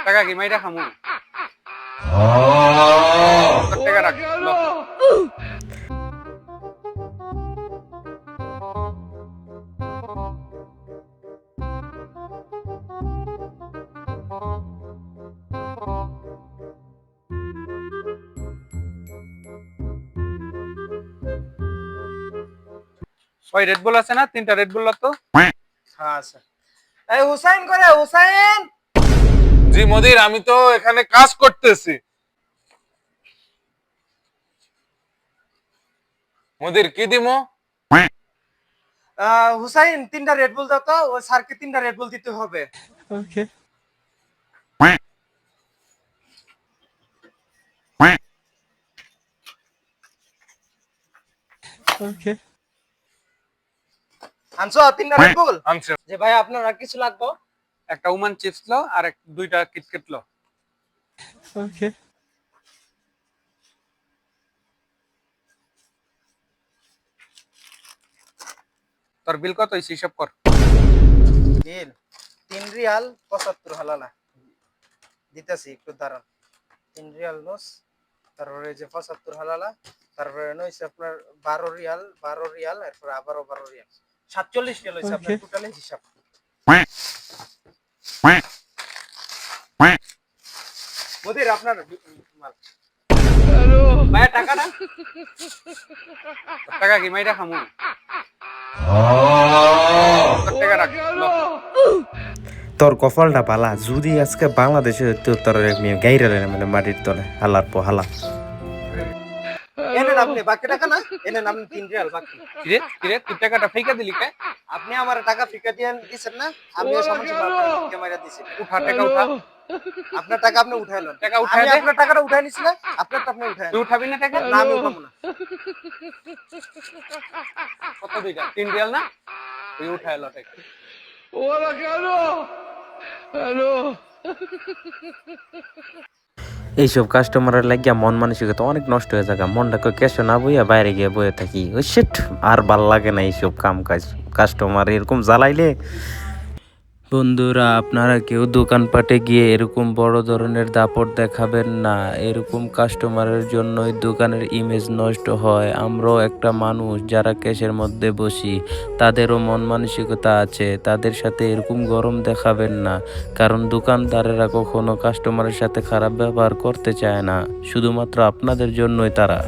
টাকা কি মাইরা খামু? টাকা রাখ। ওই রেড বুল আছে না? 3টা রেড বুল তো। হ্যাঁ আছে। এই হুসাইন করে হুসাইন। জি মদির, আমি তো এখানে কাজ করতেছি। মদির কি দিমো? হুসাইন 3টা রেড বুল দাও তো, ওই স্যারকে 3টা রেড বুল দিতে হবে। ওকে ওকে আনছো 3টা রেড বুল? আনছি। যে ভাই আপনার আর কিছু লাগবে? একটা উমান চিপস লো আর 2টা কিটকেট লো। ওকে তোর বিল কত হইছে হিসাব কর। বিল 3 রিয়াল 75 হালালা দিতেছি, একটু দাঁড়ান। 3 রিয়াল নোস, তারপরে যে 75 হালালা, তারপরে নইছে আপনার 12 রিয়াল এরপর আবারও 12 রিয়াল, 47 রিয়াল হইছে আপনার টোটালি হিসাব। মুদির আপনার মাল। ভাই টাকাটা। টাকা কি মাইরা খামু? টাকা রাখ। তোর কপালটা পালা, যদি আজকে বাংলাদেশে হইতো তোর গাইরা মানে মাটির তলে হালার পো হালা। এনেন আপনি বাকি টাকা না, এনেন আপনি 3 রিয়াল বাকি। কিরে কিরে তুই টাকাটা ফেকা দিলি কে? আপনি আমার টাকা ফিকা দিয়ে দিছেন না, আমিও সমস্যা আপনাকে মাইরা দিছি। উঠা টাকা উঠা। আপনার টাকা আপনি উঠাইলেন, টাকা উঠায় আমি দে। আপনার টাকাটা উঠাই নিছি না, আপনারটা আপনি উঠাই তুই উঠাবি না টাকা? না, আমি উঠাবো না। কত দিটা? 3 রিয়াল না? তুই উঠা এলো টাকা। এইসব কাস্টমারের লাগিয়া মন মানসিকতা অনেক নষ্ট হয়ে যায়, মনটা কেসো না বইয়া বাইরে গিয়ে বয়ে থাকি। ওই শিট, আর ভাল লাগে না এইসব কাম কাজ। কাস্টমার এরকম জ্বালাইলে। বন্ধুরা, আপনারা কেউ দোকানপাটে গিয়ে এরকম বড় ধরনের দাপট দেখাবেন না। এরকম কাস্টমারের জন্যই দোকানের ইমেজ নষ্ট হয়। আমরাও একটা মানুষ যারা ক্যাশের মধ্যে বসি, তাদেরও মন মানসিকতা আছে। তাদের সাথে এরকম গরম দেখাবেন না, কারণ দোকানদারেরা কখনো কাস্টমারের সাথে খারাপ ব্যবহার করতে চায় না। শুধুমাত্র আপনাদের জন্যই তারা।